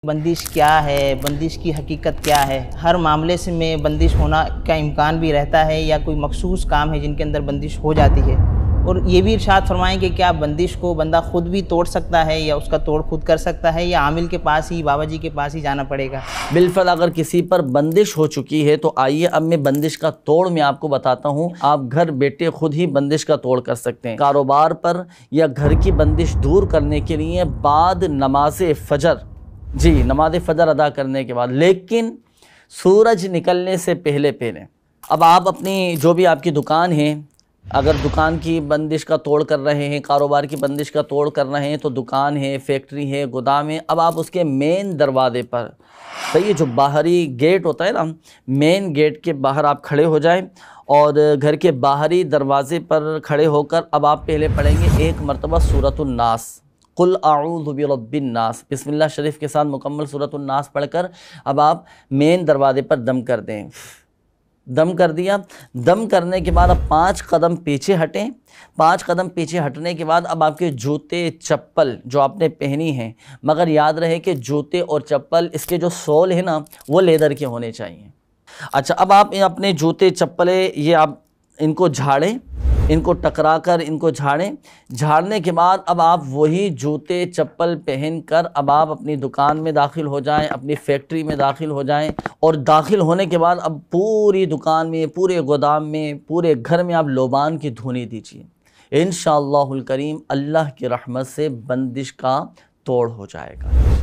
बंदिश क्या है, बंदिश की हकीकत क्या है। हर मामले से में बंदिश होना का इम्कान भी रहता है या कोई मखसूस काम है जिनके अंदर बंदिश हो जाती है। और ये भी इरशाद फरमाएं कि क्या बंदिश को बंदा खुद भी तोड़ सकता है या उसका तोड़ खुद कर सकता है या आमिल के पास ही, बाबा जी के पास ही जाना पड़ेगा। बिलफल अगर किसी पर बंदिश हो चुकी है तो आइए अब मैं बंदिश का तोड़ मैं आपको बताता हूँ। आप घर बैठे खुद ही बंदिश का तोड़ कर सकते हैं। कारोबार पर या घर की बंदिश दूर करने के लिए बाद नमाज फजर, जी नमाज फजर अदा करने के बाद, लेकिन सूरज निकलने से पहले पहले। अब आप अपनी जो भी आपकी दुकान है, अगर दुकान की बंदिश का तोड़ कर रहे हैं, कारोबार की बंदिश का तोड़ कर रहे हैं, तो दुकान है, फैक्ट्री है, गोदाम है, अब आप उसके मेन दरवाजे पर, सही है, जो बाहरी गेट होता है ना, मेन गेट के बाहर आप खड़े हो जाएं और घर के बाहरी दरवाजे पर खड़े होकर अब आप पहले पढ़ेंगे एक मरतबा सूरतुन नास, कुल आऊज़ु बिरब्बिन नास, बिस्मिल्लाह शरीफ के साथ मुकम्मल सूरतुन नास पढ़कर अब आप मेन दरवाजे पर दम कर दें। दम कर दिया। दम करने के बाद अब 5 कदम पीछे हटें। 5 कदम पीछे हटने के बाद अब आपके जूते चप्पल जो आपने पहनी हैं, मगर याद रहे कि जूते और चप्पल इसके जो सोल है ना वो लेदर के होने चाहिए। अच्छा, अब आप अपने जूते चप्पलें ये आप इनको झाड़ें, इनको टकरा कर इनको झाड़ें। झाड़ने के बाद अब आप वही जूते चप्पल पहनकर अब आप अपनी दुकान में दाखिल हो जाएं, अपनी फैक्ट्री में दाखिल हो जाएं। और दाखिल होने के बाद अब पूरी दुकान में, पूरे गोदाम में, पूरे घर में आप लोबान की धुनी दीजिए। इंशाअल्लाहुल करीम अल्लाह की रहमत से बंदिश का तोड़ हो जाएगा।